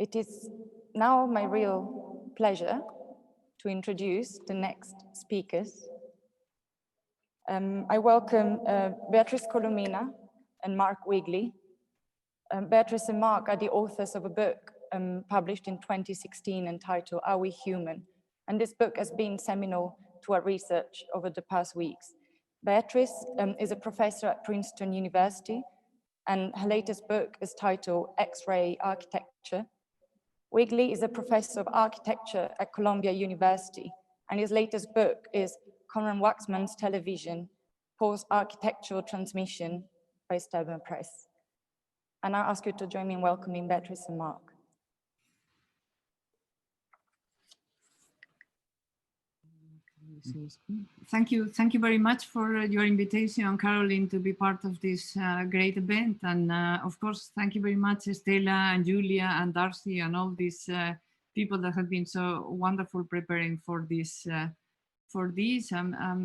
It is now my real pleasure to introduce the next speakers. I welcome Beatriz Colomina and Mark Wigley. Beatriz and Mark are the authors of a book published in 2016 entitled Are We Human? And this book has been seminal to our research over the past weeks. Beatriz is a professor at Princeton University, and her latest book is titled X-Ray Architecture. Wigley is a professor of architecture at Columbia University, and his latest book is Conrad Waxman's Television, Post-Architectural Transmission by Stedman Press. And I ask you to join me in welcoming Beatriz and Mark. Thank you very much for your invitation, Caroline, to be part of this great event. And of course, thank you very much, Stella and Julia and Darcy and all these people that have been so wonderful preparing for this. I'm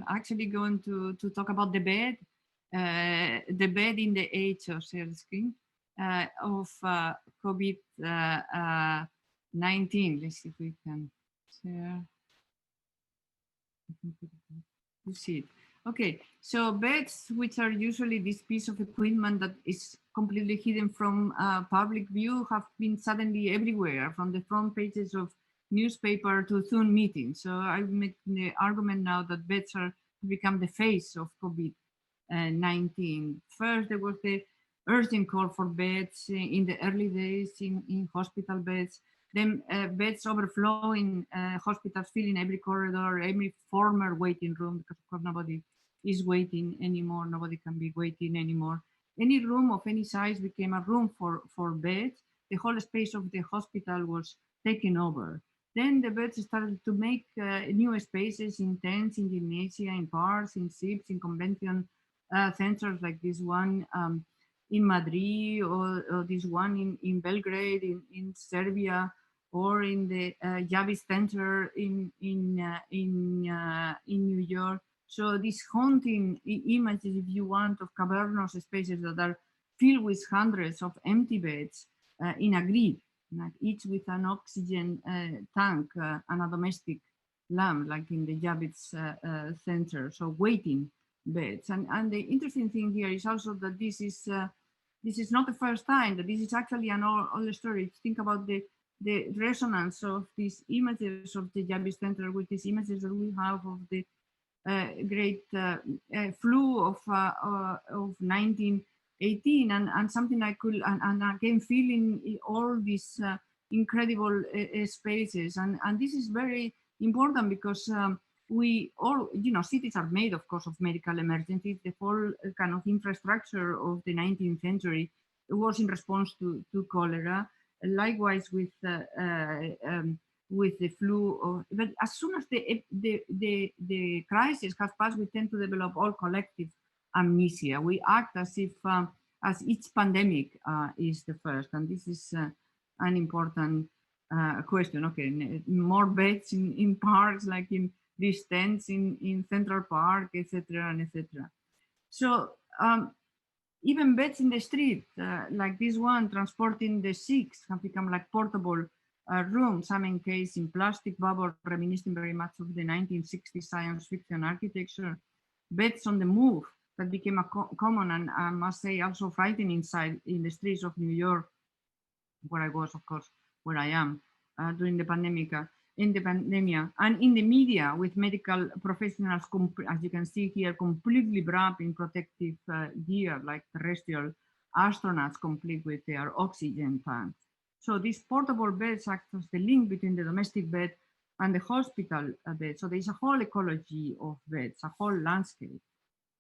actually going to talk about the bed in the age of share screen of COVID-19. Let's see if we can share. You see it. Okay, so beds, which are usually this piece of equipment that is completely hidden from public view, have been suddenly everywhere, from the front pages of newspaper to Zoom meetings. So I make the argument now that beds are become the face of COVID-19. First, there was the urgent call for beds in the early days in hospital beds. Then beds overflowing, hospitals filling every corridor, every former waiting room, because of course nobody is waiting anymore, nobody can be waiting anymore. Any room of any size became a room for beds. The whole space of the hospital was taken over. Then the beds started to make new spaces in tents, in gymnasia, in parks, in SIPs, in convention centers like this one in Madrid, or this one in Belgrade, in Serbia, or in the Javis Center in New York. So these haunting images, if you want, of cavernous spaces that are filled with hundreds of empty beds in a grid, like each with an oxygen tank and a domestic lamp, like in the Javis Center. So waiting beds. And the interesting thing here is also that this is not the first time, that this is actually an old story. Think about the resonance of these images of the Javis Center with these images that we have of the great flu of 1918, and something I could, and again feeling all these incredible spaces. And this is very important because we all, cities are made, of course, of medical emergencies. The whole kind of infrastructure of the 19th century was in response to cholera. Likewise with the flu. But as soon as the crisis has passed, we tend to develop all collective amnesia. We act as if as each pandemic is the first, and this is an important question. Okay, more beds in parks, like in these tents in Central Park, etc., and etc. So even beds in the street, like this one, transporting the sick, have become like portable rooms, some encased in plastic bubble, reminiscing very much of the 1960s science fiction architecture. Beds on the move that became a common and I must say also frightening sight in the streets of New York, where I was, of course, where I am during the pandemic. In the pandemic, and in the media, with medical professionals, as you can see here, completely wrapped in protective gear, like terrestrial astronauts, complete with their oxygen tanks. So these portable beds act as the link between the domestic bed and the hospital bed. So there's a whole ecology of beds, a whole landscape.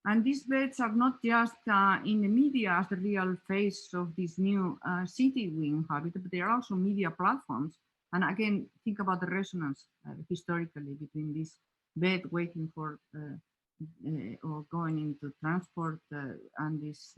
And these beds are not just in the media as the real face of this new city we inhabit, but they are also media platforms. And again, think about the resonance historically between this bed waiting for or going into transport and this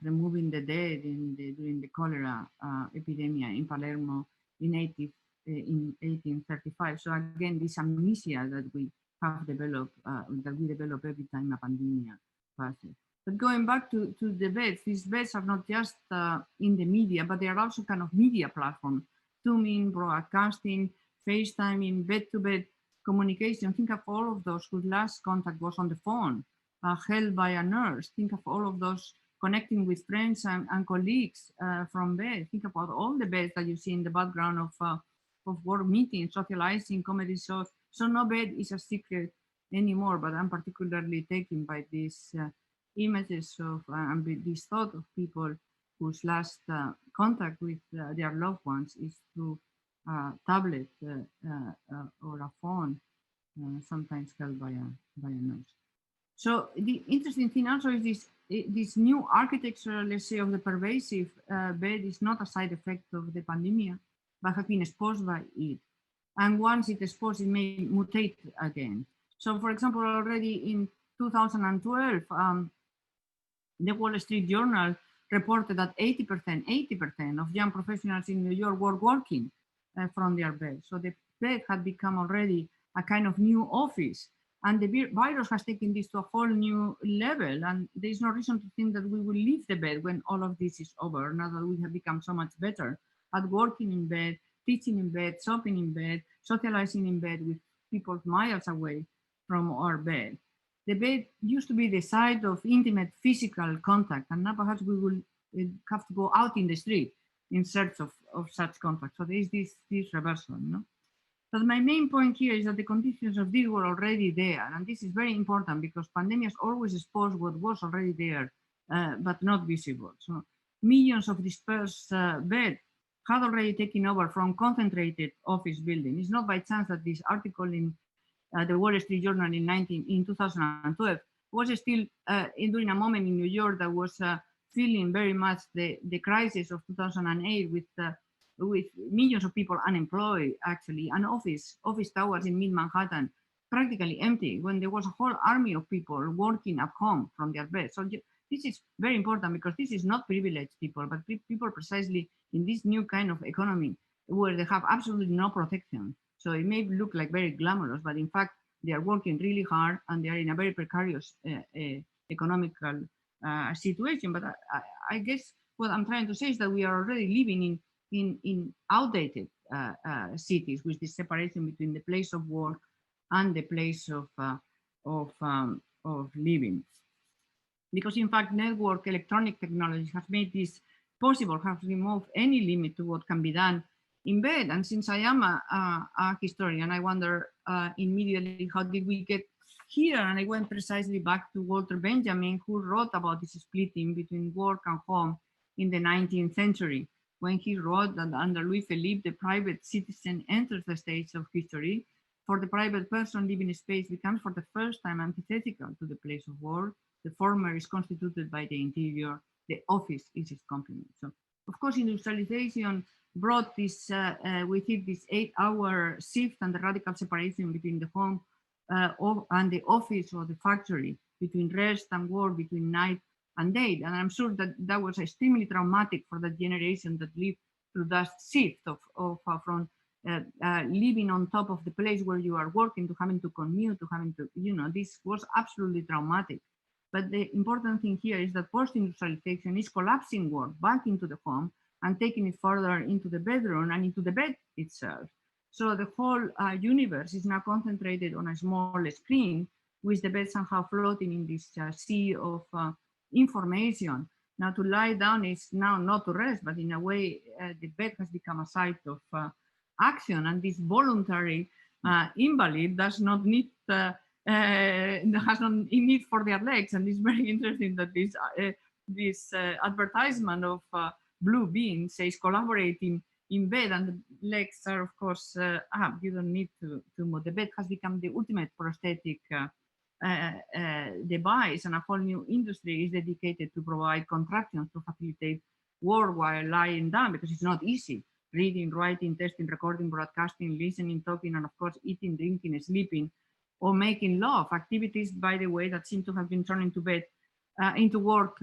removing the dead during the cholera epidemic in Palermo in 1835. So again, this amnesia that we have developed, that we develop every time a pandemic passes. But going back to the beds, these beds are not just in the media, but they are also kind of media platforms. Zooming, broadcasting, FaceTiming, bed-to-bed communication. Think of all of those whose last contact was on the phone, held by a nurse. Think of all of those connecting with friends and colleagues from bed. Think about all the beds that you see in the background of work meetings, socializing, comedy shows. So no bed is a secret anymore, but I'm particularly taken by these images of and this thought of people whose last contact with their loved ones is through a tablet or a phone, sometimes held by a nurse. So the interesting thing also is this new architecture, let's say, of the pervasive bed is not a side effect of the pandemic, but has been exposed by it. And once it's exposed, it may mutate again. So for example, already in 2012, the Wall Street Journal reported that 80% of young professionals in New York were working from their bed. So the bed had become already a kind of new office. And the virus has taken this to a whole new level. And there's no reason to think that we will leave the bed when all of this is over, now that we have become so much better at working in bed, teaching in bed, shopping in bed, socializing in bed with people miles away from our bed. The bed used to be the site of intimate physical contact, and now perhaps we will have to go out in the street in search of such contact. So there is this reversal, no? But my main point here is that the conditions of this were already there, and this is very important because pandemics always expose what was already there, but not visible. So millions of dispersed beds had already taken over from concentrated office buildings. It's not by chance that this article in the Wall Street Journal in 2012 was still during a moment in New York that was feeling very much the crisis of 2008 with millions of people unemployed, actually, and office towers in mid-Manhattan practically empty when there was a whole army of people working at home from their beds. So this is very important because this is not privileged people, but people precisely in this new kind of economy where they have absolutely no protection. So it may look like very glamorous, but in fact, they are working really hard and they are in a very precarious economical situation. But I guess what I'm trying to say is that we are already living in outdated cities with this separation between the place of work and the place of living. Because in fact, network electronic technology has made this possible, have removed any limit to what can be done in bed. And since I am a historian, I wonder immediately how did we get here? And I went precisely back to Walter Benjamin, who wrote about this splitting between work and home in the 19th century, when he wrote that under Louis Philippe, the private citizen enters the stage of history. For the private person, living space becomes for the first time antithetical to the place of work. The former is constituted by the interior, the office is its complement. So, of course, industrialization brought this with it this 8-hour shift and the radical separation between the home and the office or the factory, between rest and work, between night and day. And I'm sure that that was extremely traumatic for the generation that lived through that shift from living on top of the place where you are working to having to commute, to having to, this was absolutely traumatic. But the important thing here is that post-industrialization is collapsing work back into the home and taking it further into the bedroom and into the bed itself. So the whole universe is now concentrated on a small screen, with the bed somehow floating in this sea of information. Now to lie down is now not to rest, but in a way the bed has become a site of action, and this voluntary invalid does not need has no need for their legs. And it's very interesting that this advertisement of Blue Bean says collaborating in bed, and the legs are of course you don't need to move. The bed has become the ultimate prosthetic device, and a whole new industry is dedicated to provide contraptions to facilitate work while lying down, because it's not easy. Reading, writing, testing, recording, broadcasting, listening, talking, and of course eating, drinking, sleeping, or making love, activities, by the way, that seem to have been turned into bed, into work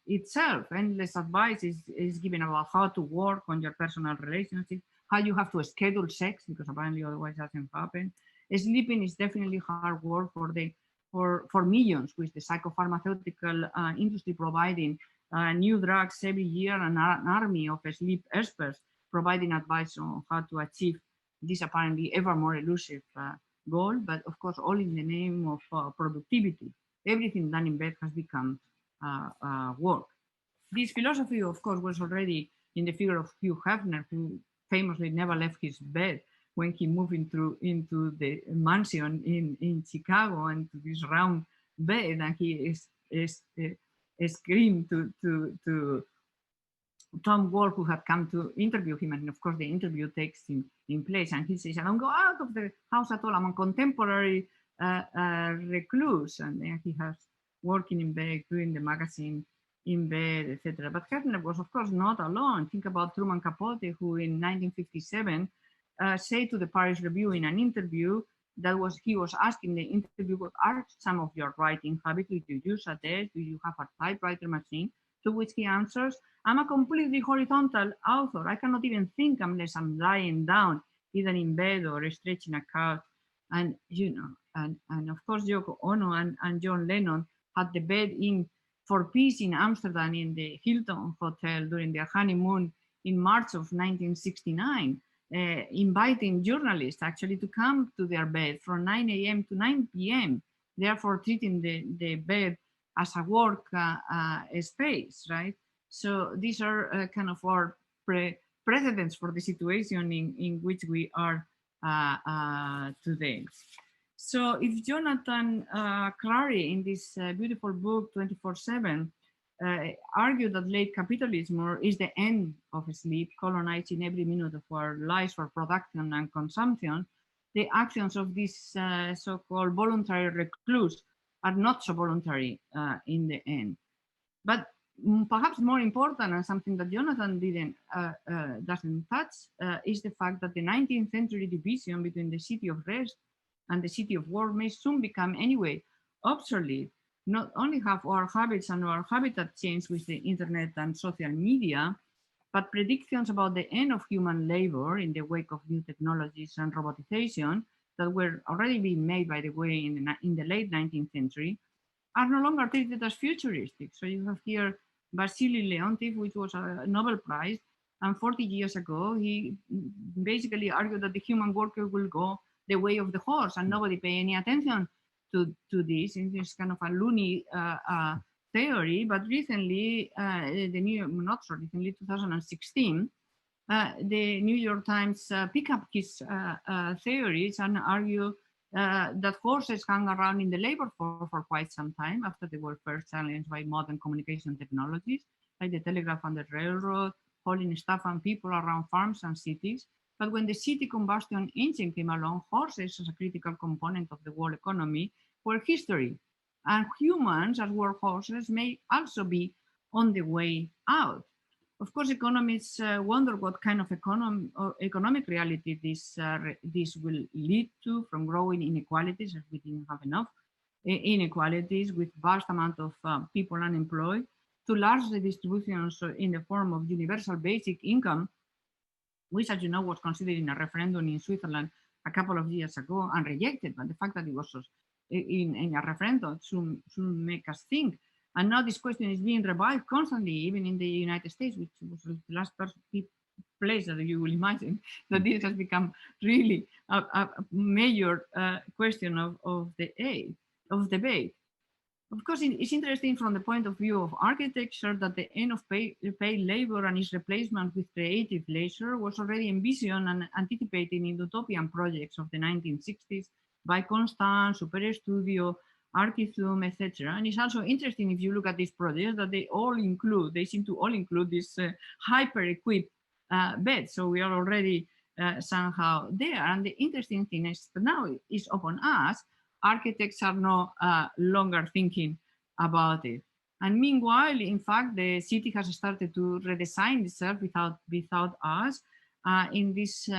itself. Endless advice is given about how to work on your personal relationships, how you have to schedule sex, because apparently otherwise it doesn't happen. Sleeping is definitely hard work for the for millions, with the psychopharmaceutical industry providing new drugs every year, and an army of sleep experts providing advice on how to achieve this apparently ever more elusive goal, but of course, all in the name of productivity. Everything done in bed has become work. This philosophy, of course, was already in the figure of Hugh Hefner, who famously never left his bed when he moved into the mansion in Chicago, and to this round bed, and he screamed to Tom Wolfe, who had come to interview him, and of course the interview takes him in place, and he says, "I don't go out of the house at all. I'm a contemporary recluse," and then he has working in bed, doing the magazine in bed, etc. But Hefner was, of course, not alone. Think about Truman Capote, who in 1957 said to the Paris Review in an interview that he was asking the interviewer, "Are some of your writing habits? Do you use a desk? Do you have a typewriter machine?" To which he answers, "I'm a completely horizontal author. I cannot even think unless I'm lying down, either in bed or stretching a couch." And, and of course, Yoko Ono and John Lennon had the bed in for peace in Amsterdam in the Hilton Hotel during their honeymoon in March of 1969, inviting journalists actually to come to their bed from 9 a.m. to 9 p.m., therefore treating the bed as a work space, right? So these are kind of our precedents for the situation in which we are today. So if Jonathan Clary, in this beautiful book 24/7, argued that late capitalism is the end of sleep, colonizing every minute of our lives for production and consumption, the actions of this so-called voluntary recluse are not so voluntary in the end. But perhaps more important, and something that Jonathan doesn't touch, is the fact that the 19th century division between the city of rest and the city of work may soon become anyway obsolete. Not only have our habits and our habitat changed with the internet and social media, but predictions about the end of human labor in the wake of new technologies and robotization that were already being made, by the way, in the late 19th century, are no longer treated as futuristic. So you have here Vasily Leontief, which was a Nobel Prize, and 40 years ago, he basically argued that the human worker will go the way of the horse, and nobody pay any attention to this. And it's kind of a loony theory, but recently, not so recently, 2016, the New York Times pick up his theories and argue that horses hung around in the labor force for quite some time after they were first challenged by modern communication technologies, like the telegraph and the railroad, hauling stuff and people around farms and cities. But when the city combustion engine came along, horses as a critical component of the world economy were history. And humans as workhorses may also be on the way out. Of course, economists wonder what kind of economic reality this will lead to, from growing inequalities, as we didn't have enough inequalities, with vast amount of people unemployed, to large redistributions in the form of universal basic income, which, as you know, was considered in a referendum in Switzerland a couple of years ago and rejected. But the fact that it was in a referendum should make us think. And now this question is being revived constantly, even in the United States, which was the last place that you will imagine that this has become really a major question of debate. Of course, it's interesting from the point of view of architecture that the end of paid labor and its replacement with creative leisure was already envisioned and anticipated in utopian projects of the 1960s by Constant, Super Studio, Archizum, etc. And it's also interesting, if you look at these projects, that they seem to all include this hyper-equipped bed. So we are already somehow there. And the interesting thing is that now it's upon us. Architects are no longer thinking about it. And meanwhile, in fact, the city has started to redesign itself without us in this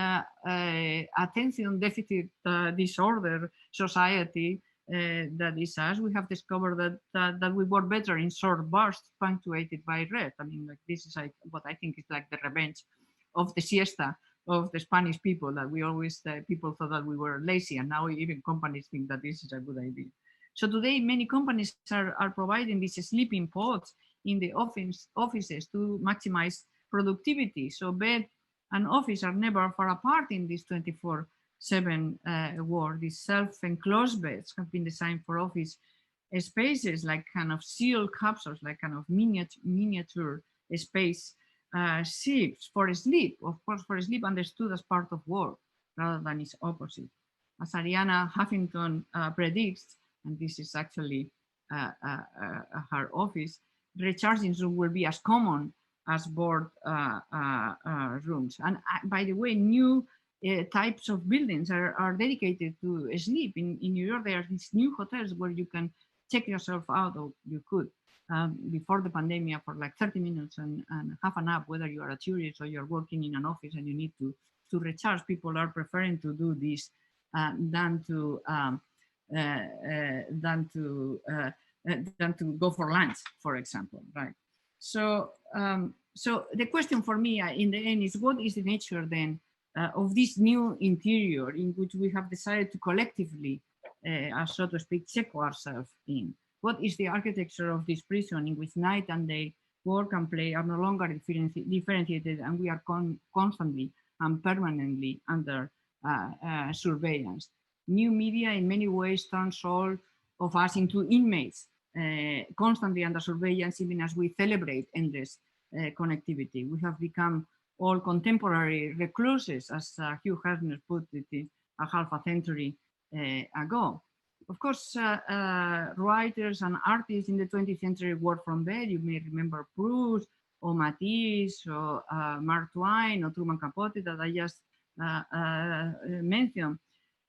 attention deficit disorder society that is us. We have discovered that we work better in short bursts punctuated by rest. I mean, like, this is like what I think is like the revenge of the siesta of the Spanish people, that we always, people thought that we were lazy, and now even companies think that this is a good idea. So today, many companies are providing these sleeping pods in the offices to maximize productivity. So bed and office are never far apart in this 24/7 world. These self-enclosed beds have been designed for office spaces, like kind of sealed capsules, like kind of miniature space shapes for sleep. Of course, for sleep understood as part of work rather than its opposite. As Ariana Huffington predicts, and this is actually her office, recharging rooms will be as common as board rooms. And by the way, new types of buildings are dedicated to sleep. In New York, there are these new hotels where you can check yourself out, or you could, before the pandemic, for like 30 minutes and have a nap, whether you are a tourist or you're working in an office and you need to recharge. People are preferring to do this than to go for lunch, for example, right? So, so the question for me in the end is, what is the nature then of this new interior in which we have decided to collectively, so to speak, check ourselves in? What is the architecture of this prison in which night and day, work and play are no longer differentiated, and we are constantly and permanently under surveillance? New media in many ways turns all of us into inmates, constantly under surveillance, even as we celebrate endless connectivity. We have become all contemporary recluses, as Hugh Hefner put it a half a century ago. Of course, writers and artists in the 20th century worked from bed. You may remember Proust or Matisse or Mark Twain or Truman Capote that I just mentioned,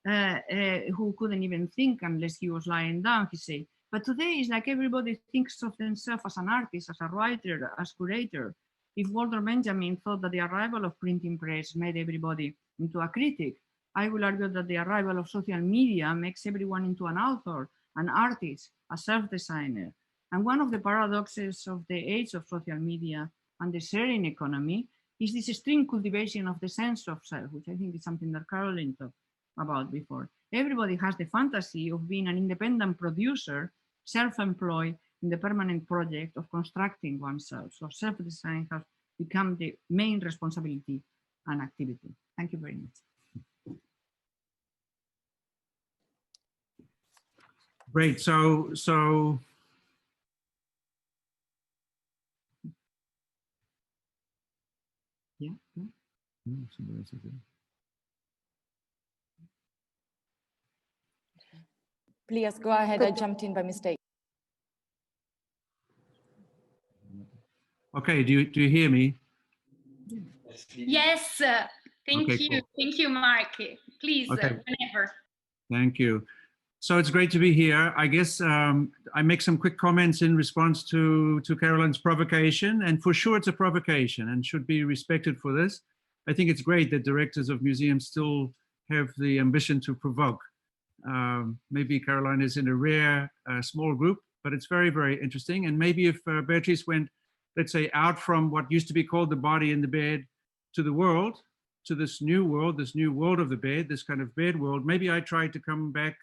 who couldn't even think unless he was lying down, he said. But today it's like everybody thinks of themselves as an artist, as a writer, as curator. If Walter Benjamin thought that the arrival of printing press made everybody into a critic, I will argue that the arrival of social media makes everyone into an author, an artist, a self-designer. And one of the paradoxes of the age of social media and the sharing economy is this extreme cultivation of the sense of self, which I think is something that Caroline talked about before. Everybody has the fantasy of being an independent producer, self-employed in the permanent project of constructing oneself. So self-design has become the main responsibility and activity. Thank you very much. Great. So yeah. Please go ahead. I jumped in by mistake. Okay. Do you hear me? Yes. Thank you. Cool. Thank you, Mark. Please, okay. Whenever. Thank you. So it's great to be here. I guess I make some quick comments in response to Caroline's provocation, and for sure it's a provocation and should be respected for this. I think it's great that directors of museums still have the ambition to provoke. Maybe Caroline is in a rare small group, but it's very, very interesting. And maybe if Beatriz went, let's say, out from what used to be called the body in the bed to the world, to this new world of the bed, this kind of bed world, maybe I tried to come back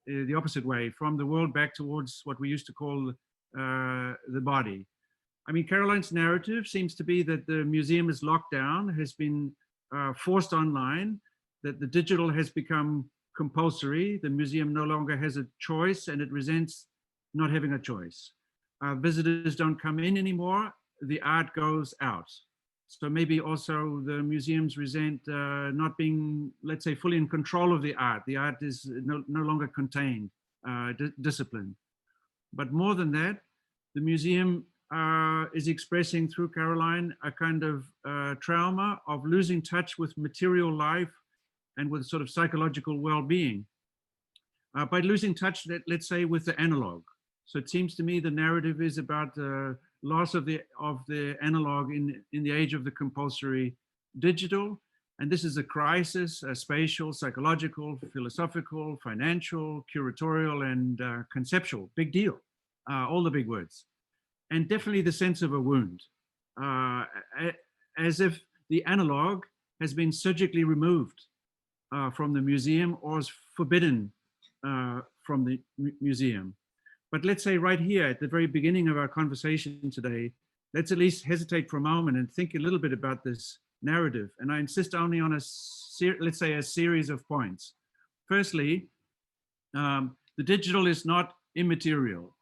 the opposite way, from the world back towards what we used to call the body. I mean, Caroline's narrative seems to be that the museum is locked down, has been forced online, that the digital has become compulsory, the museum no longer has a choice, and it resents not having a choice. Visitors don't come in anymore, the art goes out. So maybe also the museums resent not being, let's say, fully in control of the art. The art is no longer contained, disciplined. But more than that, the museum is expressing through Caroline a kind of trauma of losing touch with material life and with sort of psychological well-being. By losing touch, let's say, with the analog. So it seems to me the narrative is about the loss of the analog in the age of the compulsory digital. And this is a crisis, a spatial, psychological, philosophical, financial, curatorial, and conceptual. Big deal, all the big words. And definitely the sense of a wound, as if the analog has been surgically removed from the museum or is forbidden from the museum. But let's say right here at the very beginning of our conversation today, let's at least hesitate for a moment and think a little bit about this narrative. And I insist only on let's say a series of points. Firstly, the digital is not immaterial.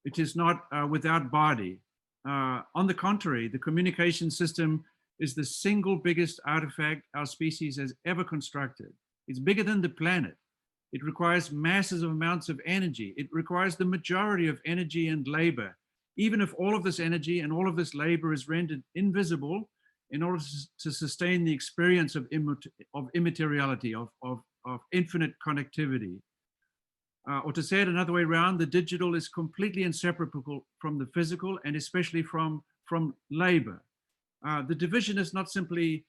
It is not without body. On the contrary, the communication system is the single biggest artifact our species has ever constructed. It's bigger than the planet. It requires massive amounts of energy. It requires the majority of energy and labor. Even if all of this energy and all of this labor is rendered invisible in order to sustain the experience of immateriality, of infinite connectivity. Or to say it another way around, the digital is completely inseparable from the physical and especially from labor. The division is not simply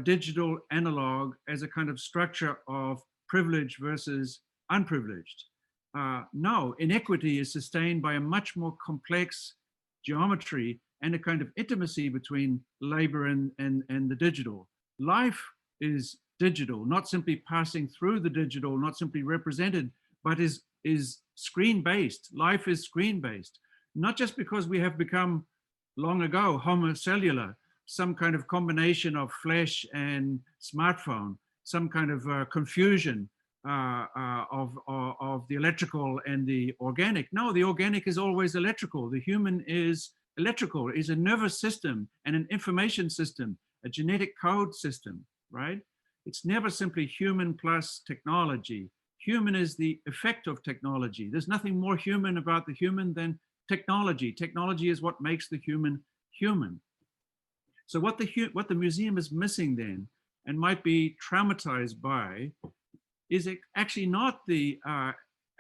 digital analog as a kind of structure of privileged versus unprivileged. No, inequity is sustained by a much more complex geometry and a kind of intimacy between labor and the digital. Life is digital, not simply passing through the digital, not simply represented, but is screen-based. Life is screen-based, not just because we have become long ago homocellular, some kind of combination of flesh and smartphone, some kind of confusion of the electrical and the organic. No, the organic is always electrical. The human is electrical, is a nervous system and an information system, a genetic code system, right? It's never simply human plus technology. Human is the effect of technology. There's nothing more human about the human than technology. Technology is what makes the human human. So what the museum is missing then, and might be traumatized by, is actually not the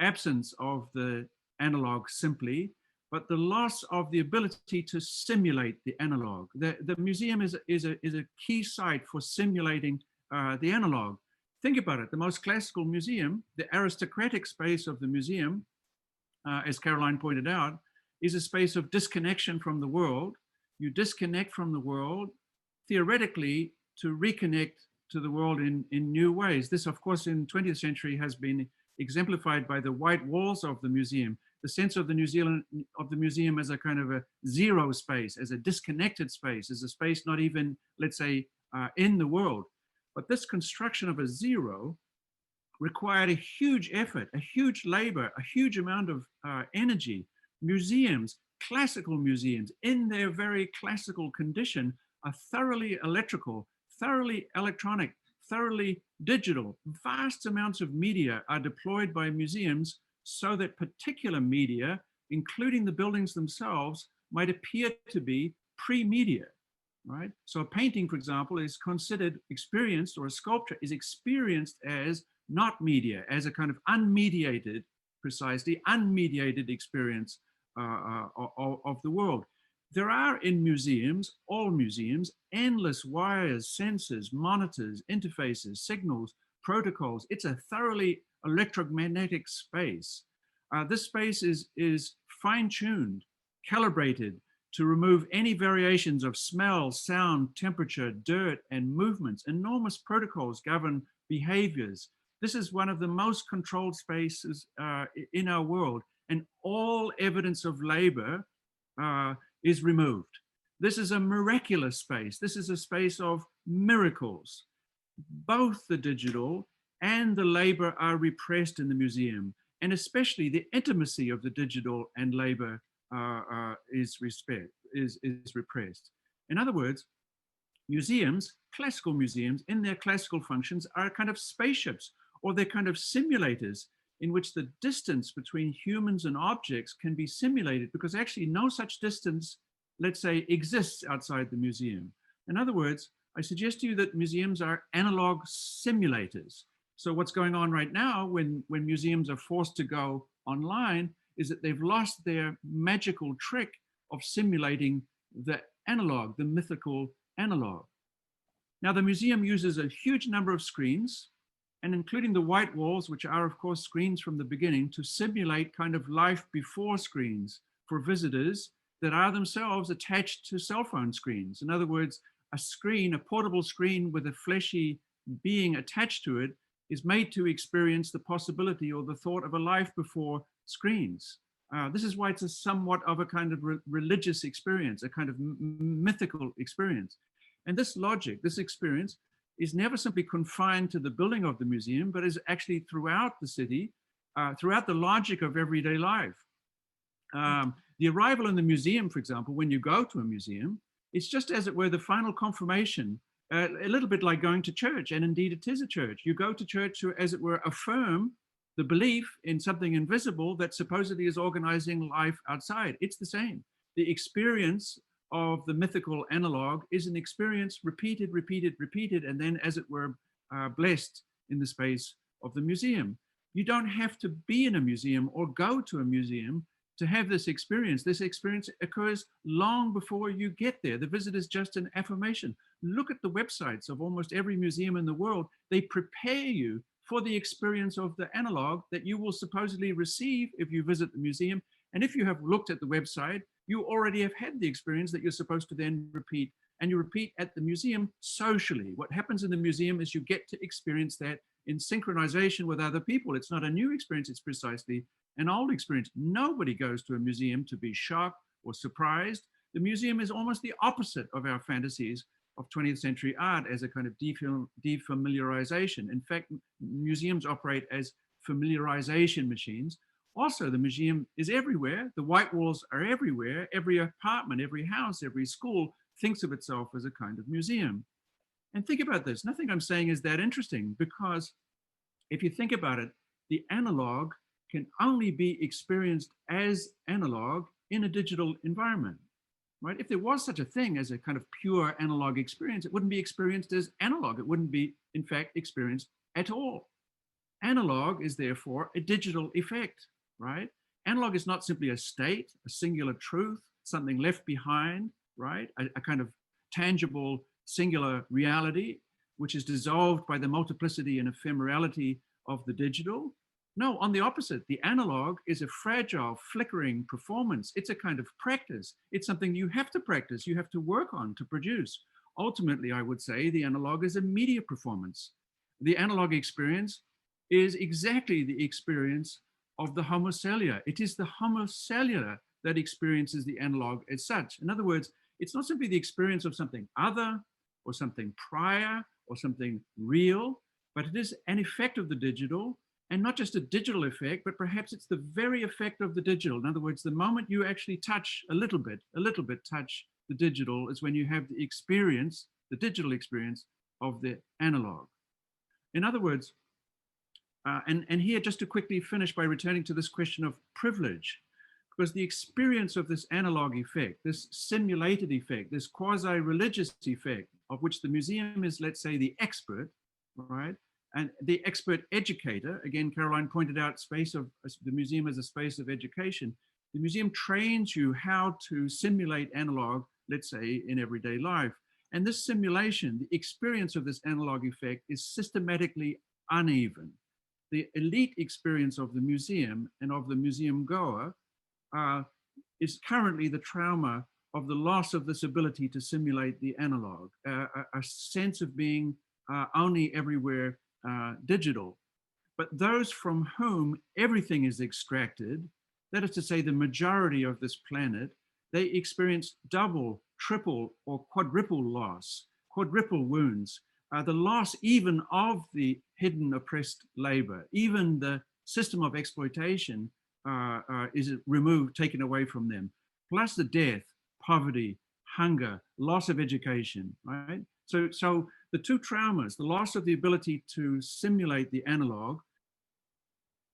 absence of the analog simply, but the loss of the ability to simulate the analog. The museum is a key site for simulating the analog. Think about it, the most classical museum, the aristocratic space of the museum, as Caroline pointed out, is a space of disconnection from the world. You disconnect from the world, theoretically, to reconnect to the world in new ways. This, of course, in 20th century has been exemplified by the white walls of the museum, the sense of the museum as a kind of a zero space, as a disconnected space, as a space not even, let's say, in the world. But this construction of a zero required a huge effort, a huge labor, a huge amount of energy. Museums, classical museums, in their very classical condition, are thoroughly electrical, thoroughly electronic, thoroughly digital. Vast amounts of media are deployed by museums so that particular media, including the buildings themselves, might appear to be pre-media, right? So a painting, for example, is considered experienced, or a sculpture is experienced as not media, as a kind of unmediated, precisely unmediated experience of the world. There are in museums, all museums, endless wires, sensors, monitors, interfaces, signals, protocols. It's a thoroughly electromagnetic space. This space is fine-tuned, calibrated to remove any variations of smell, sound, temperature, dirt, and movements. Enormous protocols govern behaviors. This is one of the most controlled spaces in our world, and all evidence of labor is removed. This is a miraculous space. This is a space of miracles. Both the digital and the labor are repressed in the museum, and especially the intimacy of the digital and labor is repressed. In other words, museums, classical museums, in their classical functions are kind of spaceships, or they're kind of simulators in which the distance between humans and objects can be simulated, because actually no such distance, let's say, exists outside the museum. In other words, I suggest to you that museums are analog simulators. So what's going on right now when museums are forced to go online is that they've lost their magical trick of simulating the analog, the mythical analog. Now, the museum uses a huge number of screens, and including the white walls, which are, of course, screens from the beginning, to simulate kind of life before screens for visitors that are themselves attached to cell phone screens. In other words, a screen, a portable screen with a fleshy being attached to it, is made to experience the possibility or the thought of a life before screens. This is why it's a somewhat of a kind of religious experience, a kind of mythical experience. And this logic, this experience, is never simply confined to the building of the museum, but is actually throughout the city, throughout the logic of everyday life. The arrival in the museum, for example, when you go to a museum, it's just as it were the final confirmation, a little bit like going to church, and indeed it is a church. You go to church to, as it were, affirm the belief in something invisible that supposedly is organizing life outside. It's the same. The experience of the mythical analog is an experience repeated, and then, as it were, blessed in the space of the museum. You don't have to be in a museum or go to a museum to have this experience. This experience occurs long before you get there. The visit is just an affirmation. Look at the websites of almost every museum in the world. They prepare you for the experience of the analog that you will supposedly receive if you visit the museum. And if you have looked at the website, you already have had the experience that you're supposed to then repeat. And you repeat at the museum socially. What happens in the museum is you get to experience that in synchronization with other people. It's not a new experience, it's precisely an old experience. Nobody goes to a museum to be shocked or surprised. The museum is almost the opposite of our fantasies of 20th century art as a kind of defamiliarization. In fact, museums operate as familiarization machines. Also, the museum is everywhere. The white walls are everywhere. Every apartment, every house, every school thinks of itself as a kind of museum. And think about this. Nothing I'm saying is that interesting, because if you think about it, the analog can only be experienced as analog in a digital environment. Right? If there was such a thing as a kind of pure analog experience, it wouldn't be experienced as analog. It wouldn't be, in fact, experienced at all. Analog is therefore a digital effect, right? Analog is not simply a state, a singular truth, something left behind, right? A kind of tangible, singular reality, which is dissolved by the multiplicity and ephemerality of the digital. No, on the opposite, the analog is a fragile, flickering performance. It's a kind of practice. It's something you have to practice, you have to work on to produce. Ultimately, I would say the analog is a media performance. The analog experience is exactly the experience of the homo cellular. It is the homo cellular that experiences the analog as such. In other words, it's not simply the experience of something other or something prior or something real, but it is an effect of the digital. And not just a digital effect, but perhaps it's the very effect of the digital. In other words, the moment you actually touch a little bit touch the digital is when you have the experience, the digital experience of the analog. In other words, and here just to quickly finish by returning to this question of privilege, because the experience of this analog effect, this simulated effect, this quasi-religious effect of which the museum is, let's say, the expert, right? And the expert educator, again, Caroline pointed out the museum as a space of education. The museum trains you how to simulate analog, let's say, in everyday life. And this simulation, the experience of this analog effect is systematically uneven. The elite experience of the museum and of the museum goer is currently the trauma of the loss of this ability to simulate the analog, a sense of being only everywhere digital. But those from whom everything is extracted, that is to say the majority of this planet, they experience double, triple, or quadruple loss, quadruple wounds, the loss even of the hidden oppressed labor, even the system of exploitation is removed, taken away from them, plus the death, poverty, hunger, loss of education, right? So the two traumas, the loss of the ability to simulate the analog,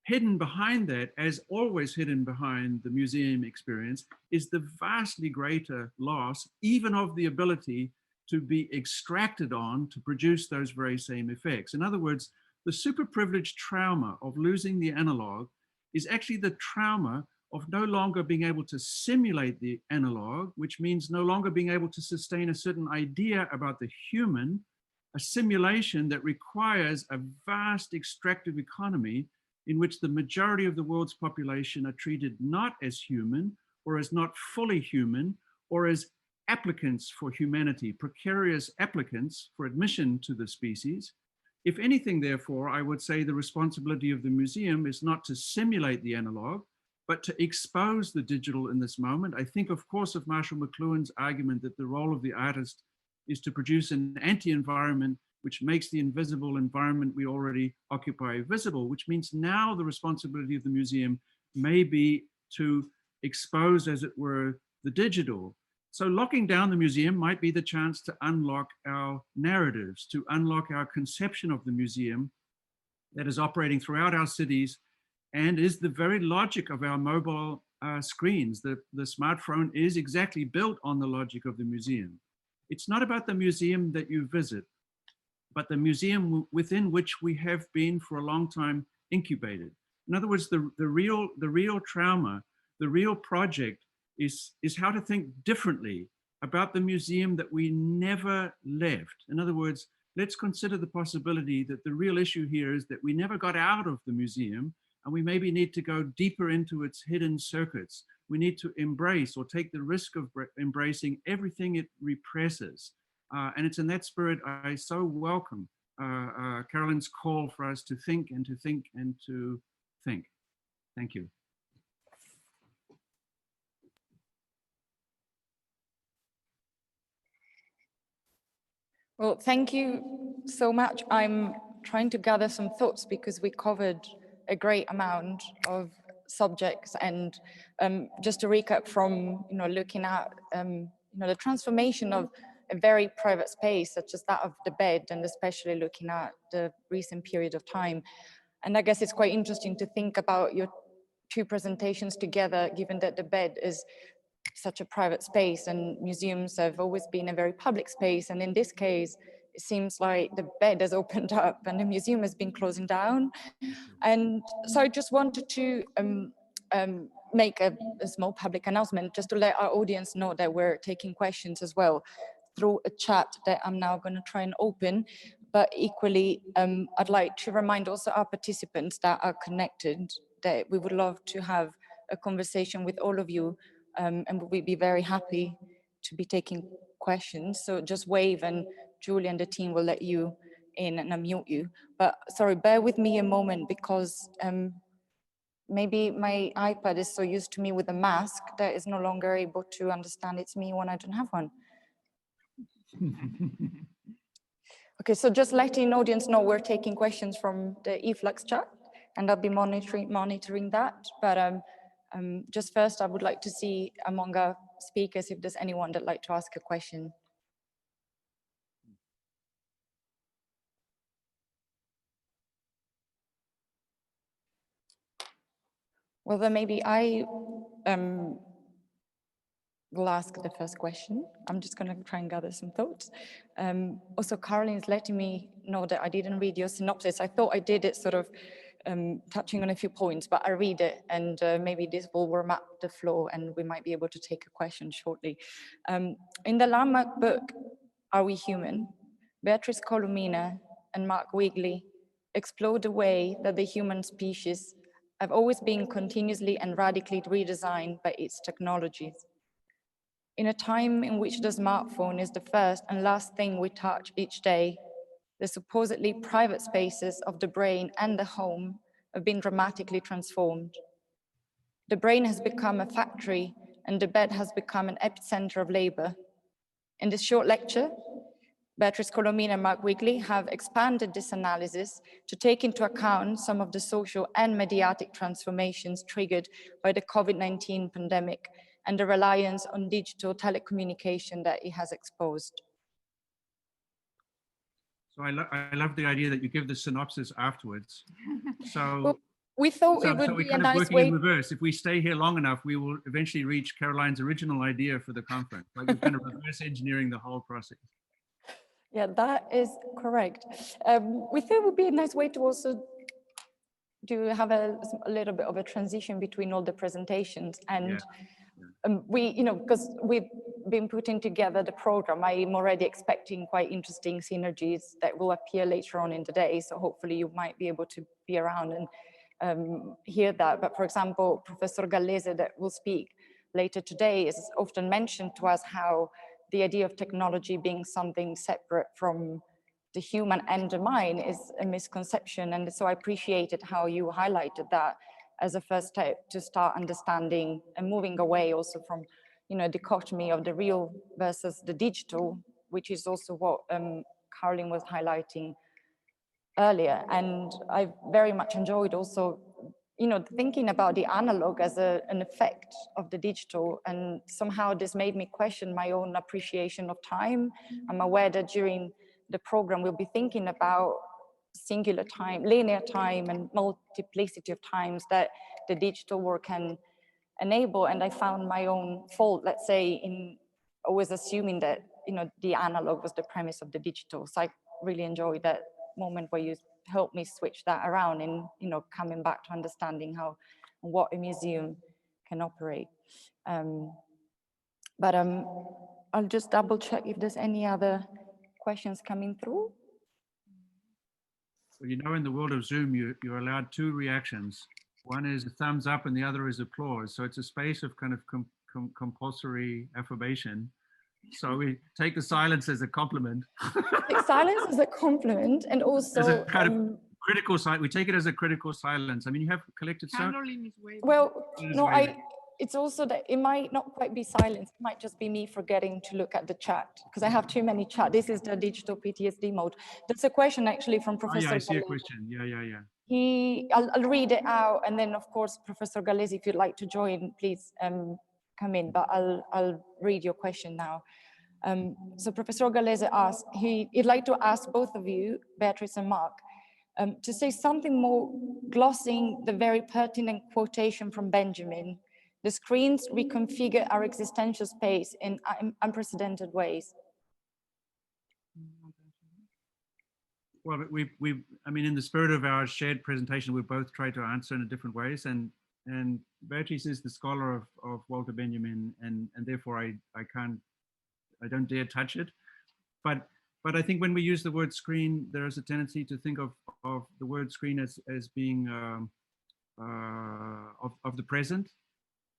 hidden behind that, as always hidden behind the museum experience, is the vastly greater loss, even of the ability to be extracted on to produce those very same effects. In other words, the super privileged trauma of losing the analog is actually the trauma of no longer being able to simulate the analog, which means no longer being able to sustain a certain idea about the human, a simulation that requires a vast extractive economy in which the majority of the world's population are treated not as human or as not fully human or as applicants for humanity, precarious applicants for admission to the species, If anything, therefore, I would say the responsibility of the museum is not to simulate the analog, but to expose the digital in this moment. I think, of course, of Marshall McLuhan's argument that the role of the artist is to produce an anti-environment which makes the invisible environment we already occupy visible, which means now the responsibility of the museum may be to expose, as it were, the digital. So locking down the museum might be the chance to unlock our narratives, to unlock our conception of the museum that is operating throughout our cities and is the very logic of our mobile screens. The smartphone is exactly built on the logic of the museum. It's not about the museum that you visit, but the museum within which we have been for a long time incubated. In other words, the real trauma, the real project is how to think differently about the museum that we never left. In other words, let's consider the possibility that the real issue here is that we never got out of the museum, and we maybe need to go deeper into its hidden circuits. We need to embrace or take the risk of embracing everything it represses. And it's in that spirit I so welcome Carolyn's call for us to think and to think and to think. Thank you. Well, thank you so much. I'm trying to gather some thoughts because we covered a great amount of subjects, and just to recap from looking at the transformation of a very private space such as that of the bed, and especially looking at the recent period of time. And I guess it's quite interesting to think about your two presentations together, given that the bed is such a private space and museums have always been a very public space. And in this case, it seems like the bed has opened up and the museum has been closing down. And so I just wanted to make a small public announcement just to let our audience know that we're taking questions as well through a chat that I'm now going to try and open. But equally, I'd like to remind also our participants that are connected that we would love to have a conversation with all of you, and we'd be very happy to be taking questions. So just wave and Julie and the team will let you in and unmute you. But sorry, bear with me a moment because maybe my iPad is so used to me with a mask that it's no longer able to understand it's me when I don't have one. Okay, so just letting the audience know we're taking questions from the eFlux chat, and I'll be monitoring that. But just first, I would like to see among our speakers if there's anyone that'd like to ask a question. Well, then maybe I will ask the first question. I'm just going to try and gather some thoughts. Also, Caroline is letting me know that I didn't read your synopsis. I thought I did it sort of touching on a few points, but I read it, and maybe this will warm up the floor and we might be able to take a question shortly. In the landmark book, Are We Human?, Beatriz Colomina and Mark Wigley explore the way that the human species have always been continuously and radically redesigned by its technologies. In a time in which the smartphone is the first and last thing we touch each day, the supposedly private spaces of the brain and the home have been dramatically transformed. The brain has become a factory and the bed has become an epicenter of labor. In this short lecture, Beatriz Colomina and Mark Wigley have expanded this analysis to take into account some of the social and mediatic transformations triggered by the COVID-19 pandemic and the reliance on digital telecommunication that it has exposed. So I love the idea that you give the synopsis afterwards. So well, we thought it would be a nice way. In reverse. If we stay here long enough, we will eventually reach Caroline's original idea for the conference. Like we're kind of reverse engineering the whole process. Yeah, that is correct. We thought it would be a nice way to also have a little bit of a transition between all the presentations. And we, because we've been putting together the program, I'm already expecting quite interesting synergies that will appear later on in the day. So hopefully you might be able to be around and hear that. But for example, Professor Gallese that will speak later today is often mentioned to us how the idea of technology being something separate from the human and the mind is a misconception. And so I appreciated how you highlighted that as a first step to start understanding and moving away also from, you know, dichotomy of the real versus the digital, which is also what Caroline was highlighting earlier. And I very much enjoyed also, you know, thinking about the analog as an effect of the digital, and somehow this made me question my own appreciation of time. I'm aware that during the program we'll be thinking about singular time, linear time, and multiplicity of times that the digital work can enable. And I found my own fault, let's say, in always assuming that, you know, the analog was the premise of the digital. So I really enjoyed that moment where you helped me switch that around and, you know, coming back to understanding how, what a museum can operate. But I'll just double check if there's any other questions coming through. Well, you know, in the world of Zoom, you're allowed two reactions. One is a thumbs up and the other is applause. So it's a space of kind of compulsory affirmation. So we take the silence as a compliment. Silence as a compliment, and also as a kind of critical silence. We take it as a critical silence. I mean, you have collected so. Well, no, it's also that it might not quite be silence. It might just be me forgetting to look at the chat because I have too many chat. This is the digital PTSD mode. There's a question actually from Professor. Yeah, I see a question. Yeah. I'll read it out, and then of course, Professor Gallesi, if you'd like to join, please come in. But I'll read your question now. So Professor Gallesi asked, he'd like to ask both of you, Beatrice and Mark, to say something more, glossing the very pertinent quotation from Benjamin: "The screens reconfigure our existential space in unprecedented ways." Well, I mean, in the spirit of our shared presentation, we both tried to answer in different ways, and Beatrice is the scholar of Walter Benjamin, and therefore I don't dare touch it. But I think when we use the word screen, there is a tendency to think of the word screen as being of the present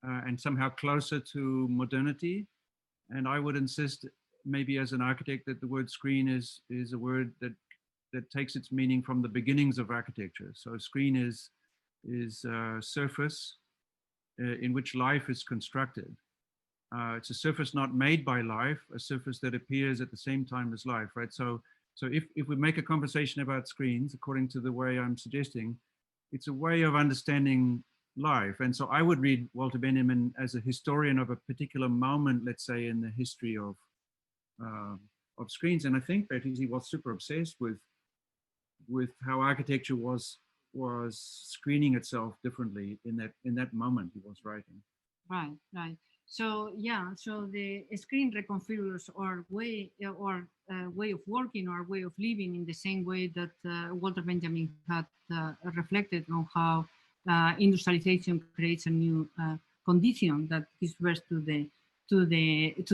and somehow closer to modernity. And I would insist, maybe as an architect, that the word screen is a word that takes its meaning from the beginnings of architecture. So screen is a surface in which life is constructed. It's a surface not made by life, a surface that appears at the same time as life, right? So if we make a conversation about screens, according to the way I'm suggesting, it's a way of understanding life. And so I would read Walter Benjamin as a historian of a particular moment, let's say, in the history of screens. And I think that he was super obsessed with how architecture was screening itself differently in that moment he was writing. Right. So yeah, so the screen reconfigures our way of working or way of living in the same way that Walter Benjamin had reflected on how industrialization creates a new condition that gives birth to the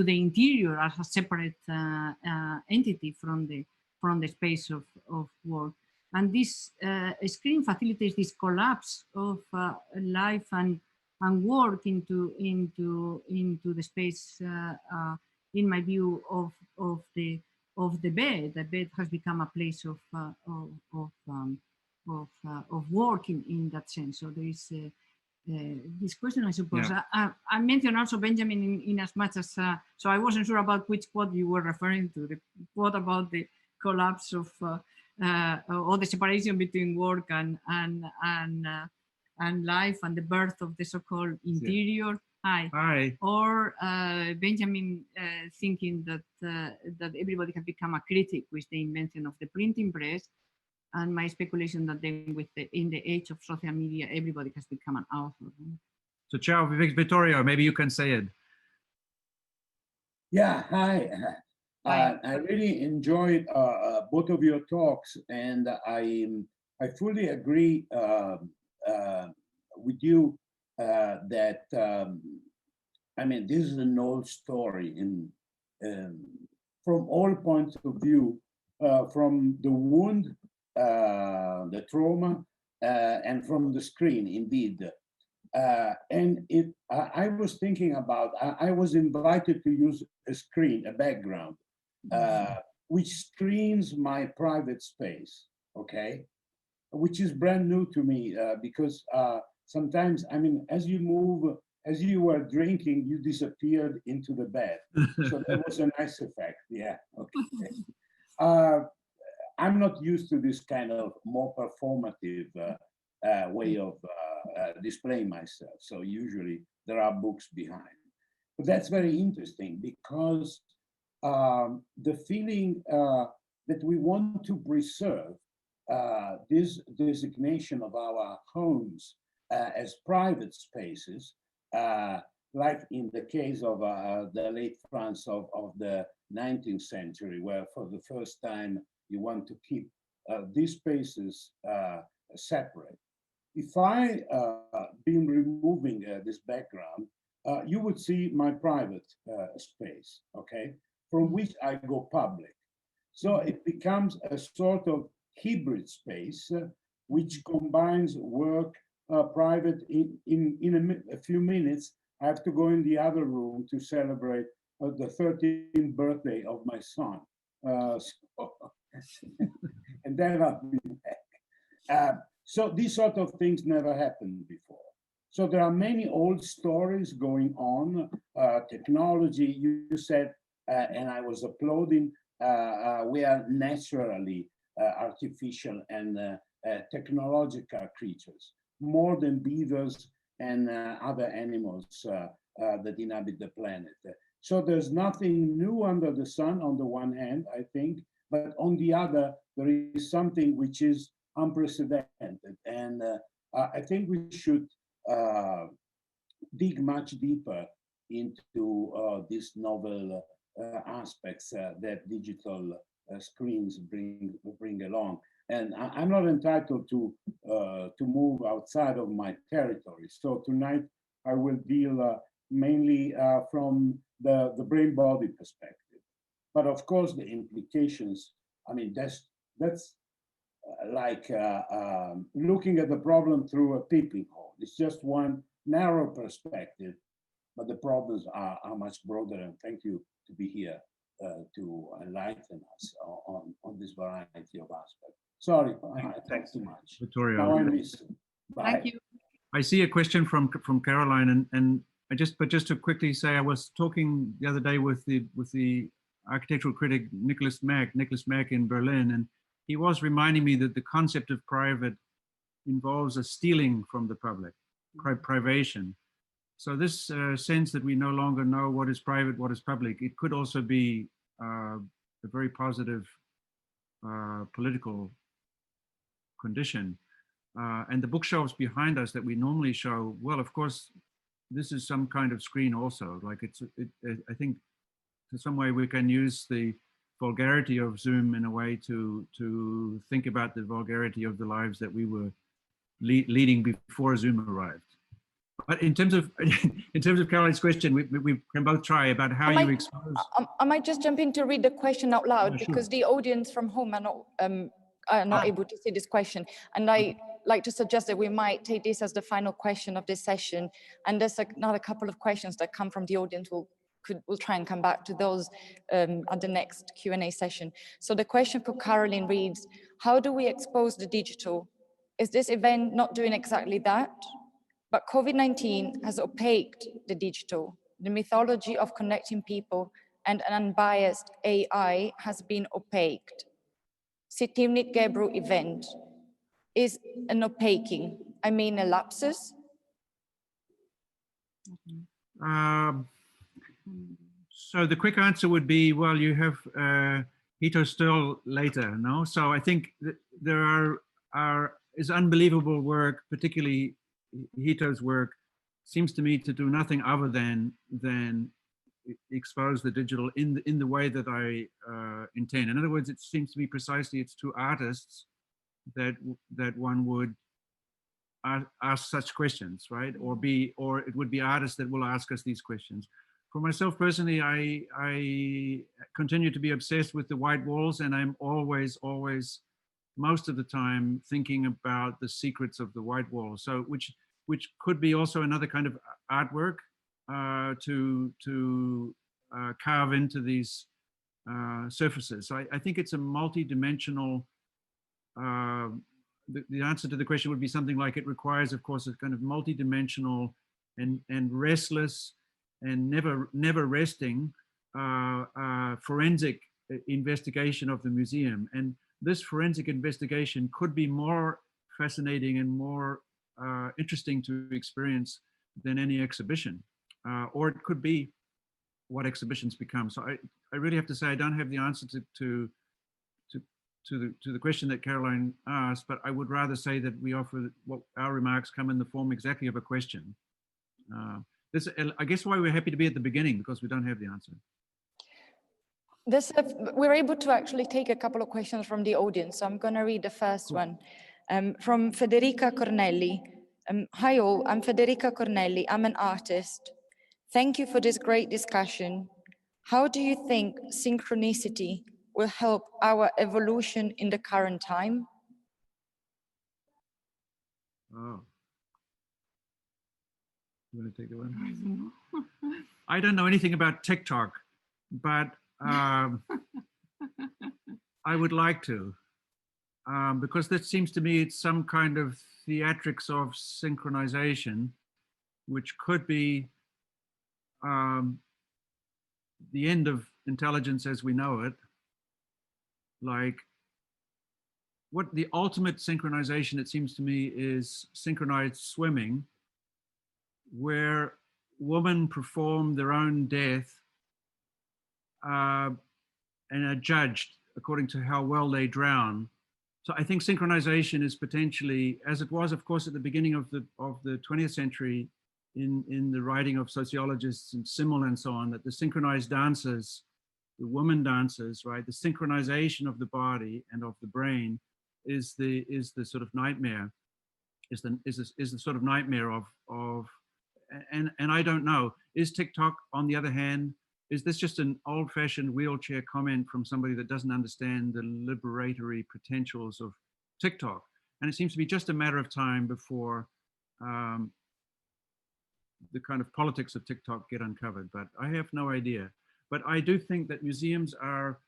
interior as a separate entity from the space of work. And this screen facilitates this collapse of life and work into the space, in my view, of the bed. The bed has become a place of work in that sense. So there is this question, I suppose. Yeah. I mentioned also Benjamin in as much as so I wasn't sure about which quote you were referring to. The quote about the collapse of or the separation between work and life and the birth of the so-called interior. Yeah. Hi. Or Benjamin thinking that everybody has become a critic with the invention of the printing press, and my speculation that then in the age of social media, everybody has become an author. So, ciao, Vittorio, maybe you can say it. Yeah, hi. I really enjoyed both of your talks, and I fully agree with you that I mean, this is an old story from all points of view, from the wound, the trauma, and from the screen, indeed. And I was thinking about, I was invited to use a screen, a background, which screens my private space, okay? Which is brand new to me because sometimes, I mean, as you were drinking, you disappeared into the bed. So that was a nice effect, yeah, okay. I'm not used to this kind of more performative way of displaying myself. So usually there are books behind. But that's very interesting because the feeling that we want to preserve this designation of our homes as private spaces, like in the case of the late France of the 19th century, where for the first time you want to keep these spaces separate. If I been removing this background, you would see my private space, okay, from which I go public. So it becomes a sort of hybrid space which combines work, private. In a few minutes, I have to go in the other room to celebrate the 13th birthday of my son. And then I'll be back. So these sort of things never happened before. So there are many old stories going on. Technology, you said, and I was applauding, we are naturally artificial and technological creatures, more than beavers and other animals that inhabit the planet. So there's nothing new under the sun on the one hand, I think, but on the other, there is something which is unprecedented. And I think we should dig much deeper into these novel aspects that digital screens bring along. And I'm not entitled to move outside of my territory. So tonight I will deal mainly from the brain-body perspective. But of course, the implications, I mean, that's like looking at the problem through a peeping hole. It's just one narrow perspective, but the problems are much broader. And thank you to be here to enlighten us on this variety of aspects. Sorry, I talked too much. Vittorio. Now I listen. Bye. Thank you. I see a question from Caroline, and just to quickly say, I was talking the other day with the architectural critic Nicholas Mack in Berlin, and he was reminding me that the concept of private involves a stealing from the public, privation. So this sense that we no longer know what is private, what is public, it could also be a very positive political condition. And the bookshelves behind us that we normally show, well, of course, this is some kind of screen also. Like I think in some way we can use the vulgarity of Zoom in a way to think about the vulgarity of the lives that we were leading before Zoom arrived. But in terms of Caroline's question, we can both try about how you expose. I might just jump in to read the question out loud, Yeah, because the audience from home are not able to see this question. And I like to suggest that we might take this as the final question of this session. And there's another couple of questions that come from the audience. We'll try and come back to those at the next Q&A session. So the question for Caroline reads, how do we expose the digital? Is this event not doing exactly that? But COVID-19 has opaqued the digital. The mythology of connecting people and an unbiased AI has been opaqued. Sitimnit Gebru event is an opaquing, I mean a lapsus? So the quick answer would be, well, you have Hito still later, no? So I think that there is unbelievable work, particularly Hito's work, seems to me to do nothing other than expose the digital in the way that I intend. In other words, it seems to be precisely it's to artists that one would ask such questions, right? Or it would be artists that will ask us these questions. For myself personally, I continue to be obsessed with the white walls, and I'm always most of the time thinking about the secrets of the white wall. So which could be also another kind of artwork to carve into these surfaces. So I think it's a multi-dimensional, the answer to the question would be something like it requires, of course, a kind of multi-dimensional and restless and never resting forensic investigation of the museum. And this forensic investigation could be more fascinating and more interesting to experience than any exhibition, or it could be what exhibitions become. So I really have to say I don't have the answer to the question that Caroline asked, but I would rather say that we offer what our remarks come in the form exactly of a question. This, I guess, why we're happy to be at the beginning, because we don't have the answer. We're able to actually take a couple of questions from the audience. So I'm going to read the first one from Federica Cornelli. Hi all, I'm Federica Cornelli. I'm an artist. Thank you for this great discussion. How do you think synchronicity will help our evolution in the current time? Oh. You want to take the one? I don't know anything about TikTok, but I would like to, because that seems to me it's some kind of theatrics of synchronization, which could be the end of intelligence as we know it. Like, what the ultimate synchronization, it seems to me, is synchronized swimming, where women perform their own death and are judged according to how well they drown. So I think synchronization is potentially, as it was, of course, at the beginning of the 20th century, in the writing of sociologists and Simmel and so on, that the synchronized dancers, the woman dancers, right, the synchronization of the body and of the brain is the sort of nightmare, is the sort of nightmare of and I don't know, is TikTok, on the other hand, is this just an old-fashioned wheelchair comment from somebody that doesn't understand the liberatory potentials of TikTok? And it seems to be just a matter of time before the kind of politics of TikTok get uncovered, but I have no idea. But I do think that museums are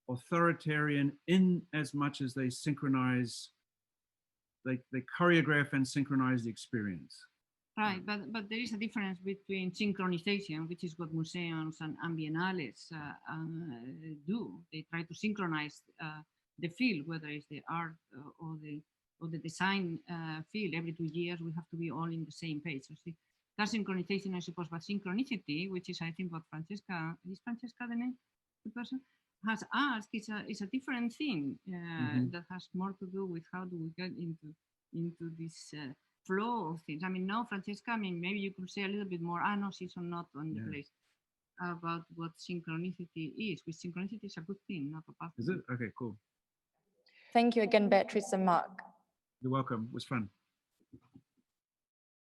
authoritarian in as much as they synchronize, they choreograph and synchronize the experience. Right, but there is a difference between synchronization, which is what museums and biennales do. They try to synchronize the field, whether it's the art or the design field. Every 2 years, we have to be all in the same page. So see, that's synchronization, I suppose, but synchronicity, which is, I think, what Francesca, is Francesca the name, the person, has asked, is a different thing that has more to do with how do we get into this flow of things. I mean, no, Francesca, I mean, maybe you could say a little bit more, no, she's not on the place, about what synchronicity is. With synchronicity is a good thing, not a bad thing. Is it? Okay, cool. Thank you again, Beatrice and Mark. You're welcome. It was fun.